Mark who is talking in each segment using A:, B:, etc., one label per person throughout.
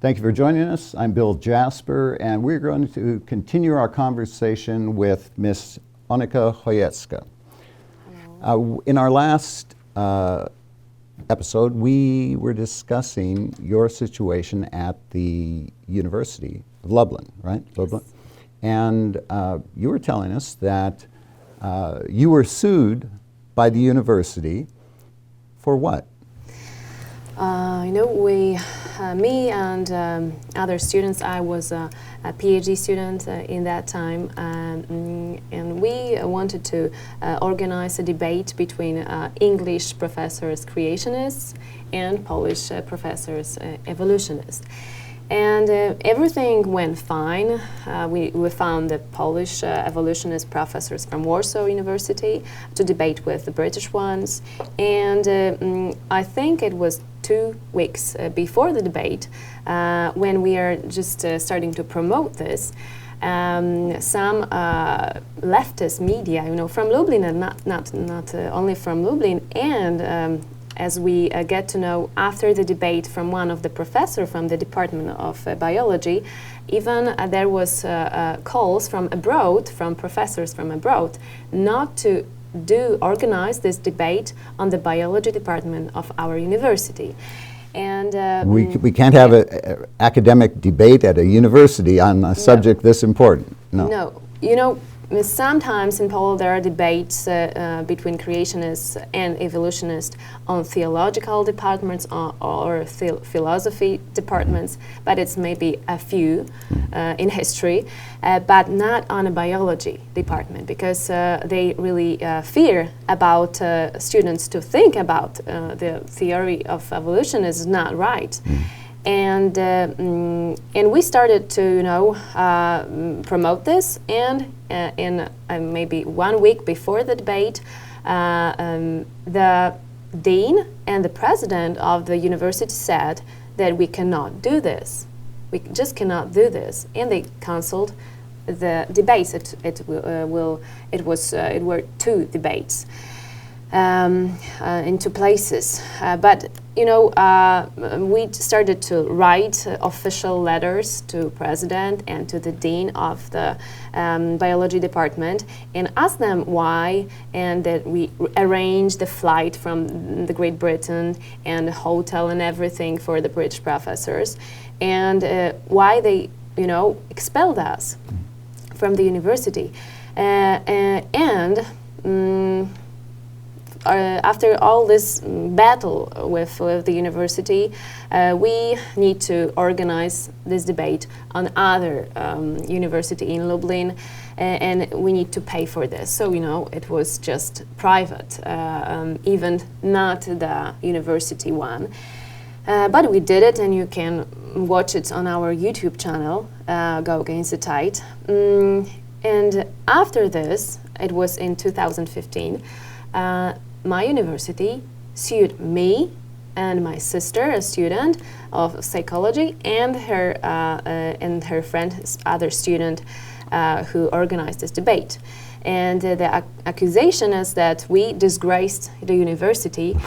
A: Thank you for joining us. I'm Bill Jasper, and we're going to continue our conversation with Miss Eunicka Chojecka. In our last episode, we were discussing your situation at the University of Lublin, right?
B: Yes.
A: Lublin. And you were telling us that you were sued by the university for what?
B: Me and other students, I was a Ph.D. student in that time, and we wanted to organize a debate between English professors, Creationists, and Polish professors, Evolutionists. And everything went fine. We found the Polish evolutionist professors from Warsaw University to debate with the British ones. And I think it was 2 weeks before the debate, when we are just starting to promote this, some leftist media, from Lublin, and not only from Lublin, and as we get to know after the debate from one of the professors from the Department of Biology, even there was calls from abroad, from professors from abroad, not to organize this debate on the biology department of our university. And
A: we can't have an academic debate at a university on a subject this important.
B: No. Sometimes in Poland there are debates between creationists and evolutionists on theological departments or philosophy departments, but it's maybe a few in history, but not on a biology department, because they really fear about students to think about the theory of evolution is not right. And we started to promote this, and in maybe 1 week before the debate, the dean and the president of the university said that we cannot do this. We just cannot do this, and they canceled the debates. It were 2 debates in 2 places, but we started to write official letters to president and to the dean of the biology department and ask them why, and that we arranged the flight from the Great Britain and the hotel and everything for the British professors, and why they expelled us from the university, after all this battle with the university, we need to organize this debate on other university in Lublin, and we need to pay for this. So, it was just private, even not the university one. But we did it, and you can watch it on our YouTube channel, Go Against the Tide. And after this, it was in 2015, my university sued me and my sister, a student of psychology, and her friend, other student, who organized this debate. And the accusation is that we disgraced the university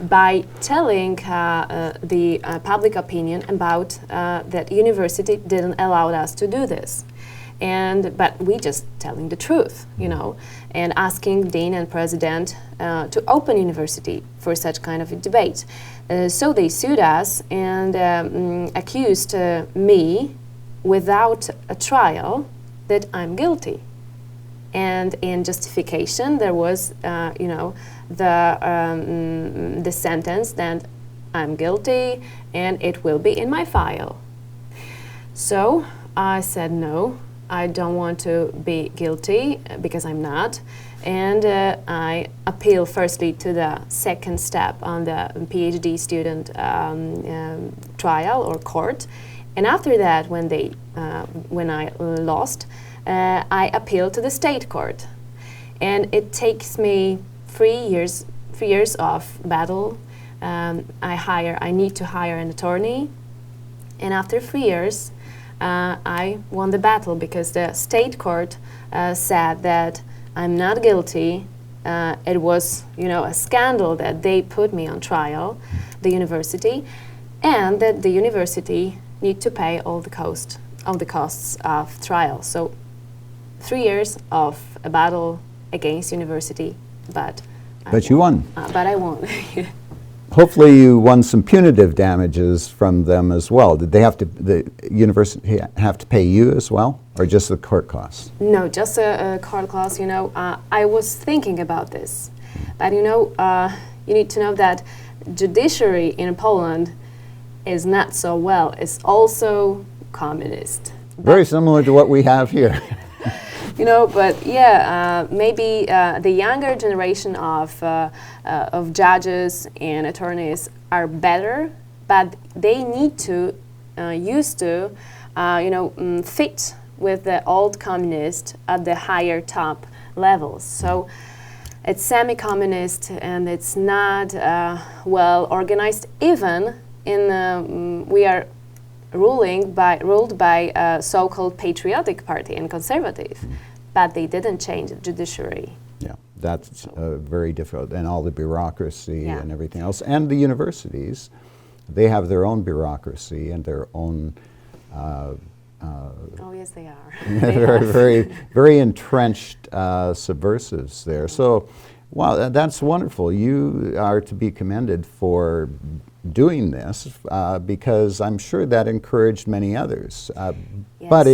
B: by telling the public opinion about that university didn't allow us to do this. But we just telling the truth, and asking dean and president to open university for such kind of a debate. So they sued us and accused me without a trial that I'm guilty. And in justification, there was, the sentence that I'm guilty and it will be in my file. So I said no. I don't want to be guilty because I'm not, and I appeal firstly to the second step on the Ph.D. student trial or court, and after that, when I lost, I appeal to the state court, and it takes me 3 years of battle. I need to hire an attorney, and after 3 years. I won the battle because the state court said that I'm not guilty. It was, a scandal that they put me on trial, the university, and that the university need to pay all the costs of trial. So 3 years of a battle against university, but
A: you won.
B: But I won.
A: Hopefully you won some punitive damages from them as well. Did they have to, the university have to pay you as well, or just the court costs?
B: No, just a court cost. You know, I was thinking about this, but you know, you need to know that judiciary in Poland is not so well. It's also communist.
A: Very similar to what we have here.
B: You know, but yeah, maybe the younger generation of judges and attorneys are better, but they need to used to, fit with the old communist at the higher top levels. So it's semi-communist and it's not well organized. Even in we are ruled by a so-called patriotic party and conservative, but they didn't change the judiciary.
A: Yeah, that's very difficult, and all the bureaucracy
B: Yeah.
A: and everything else. And the universities, they have their own bureaucracy and their own.
B: Oh yes, they are.
A: very entrenched subversives there. So, wow, that's wonderful. You are to be commended for doing this because I'm sure that encouraged many others. But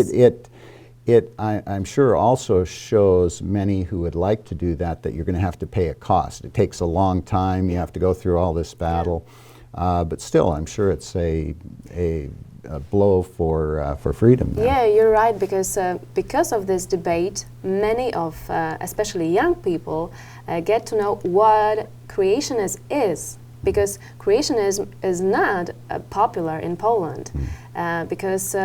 A: I'm sure also shows many who would like to do that you're going to have to pay a cost. It takes a long time. You have to go through all this battle. But still, I'm sure it's a blow for freedom now.
B: Yeah, you're right, because of this debate, many of, especially young people, get to know what creationism is. Because creationism is not popular in Poland, because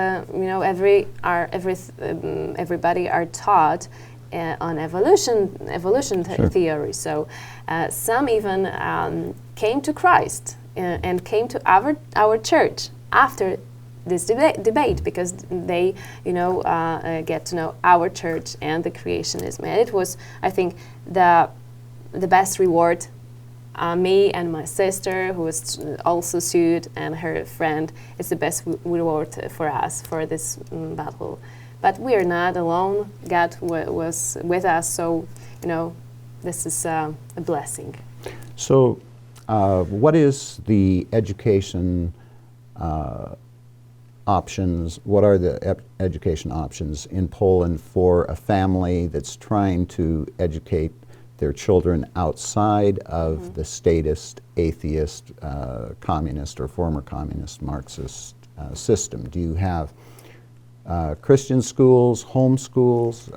B: everybody are taught on evolution
A: Sure.
B: theory. So some even came to Christ and came to our church after this debate because they get to know our church and the creationism, and it was, I think, the best reward. Me and my sister, who was also sued, and her friend, is the best reward for us for this battle. But we are not alone. God was with us, so this is a blessing.
A: So, what is the education options? What are the education options in Poland for a family that's trying to educate their children outside of the statist, atheist, communist, or former communist Marxist system? Do you have Christian schools, home schools?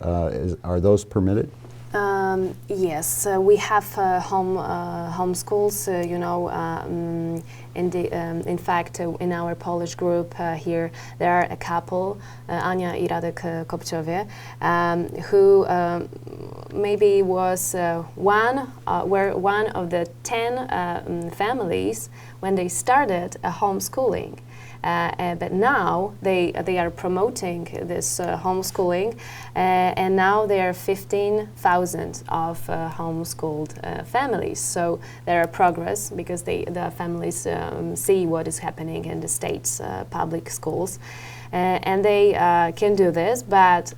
A: Are those permitted?
B: Yes, we have home schools. In fact, in our Polish group here, there are a couple, Ania I Radek Kopciowie, who maybe was were one of the 10 families when they started a homeschooling. But now they are promoting this homeschooling, and now there are 15,000 of homeschooled families. So there are progress because the families see what is happening in the state's public schools, and they can do this. But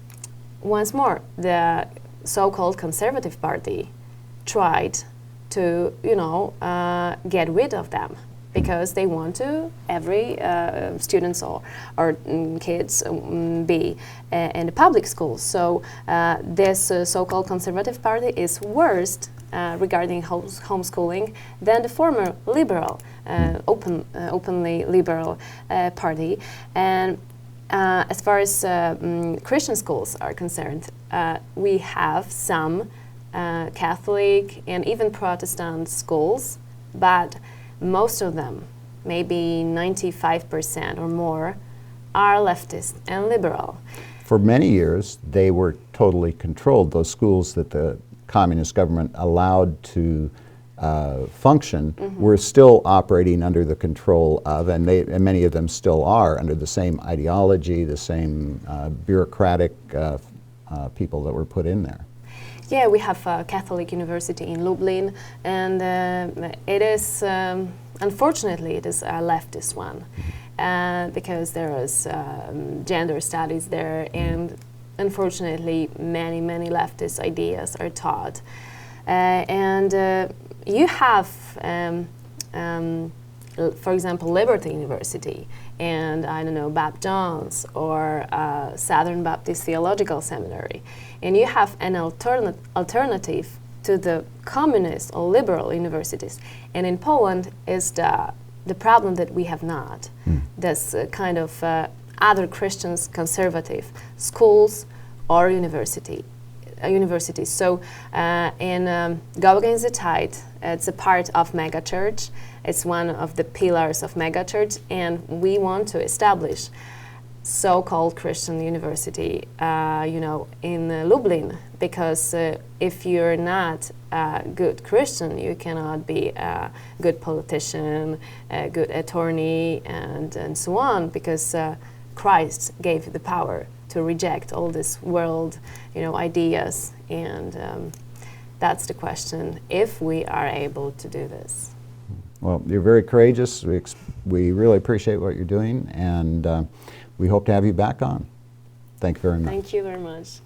B: once more, the so-called conservative party tried to get rid of them, because they want to every students or kids be in the public schools. So this so-called conservative party is worse regarding homeschooling than the former liberal, openly liberal party. And as far as Christian schools are concerned, we have some Catholic and even Protestant schools, but most of them, maybe 95% or more, are leftist and liberal.
A: For many years, they were totally controlled. Those schools that the communist government allowed to function were still operating under the control of, and many of them still are, under the same ideology, the same bureaucratic people that were put in there.
B: Yeah, we have a Catholic university in Lublin, and it is, unfortunately, it is a leftist one. because there was gender studies there, and unfortunately many leftist ideas are taught. You have, for example, Liberty University, and I don't know, Bab Jones, or Southern Baptist Theological Seminary, and you have an alternative to the communist or liberal universities. And in Poland is the problem that we have not. This kind of other Christians conservative schools or universities. So in Go Against the Tide, it's a part of megachurch. It's one of the pillars of megachurch, and we want to establish so-called Christian university, in Lublin, because if you're not a good Christian, you cannot be a good politician, a good attorney, and so on, because Christ gave you the power to reject all this world, ideas, and that's the question, if we are able to do this.
A: Well, you're very courageous. We really appreciate what you're doing, and we hope to have you back on. Thank you very much.
B: Thank you very much.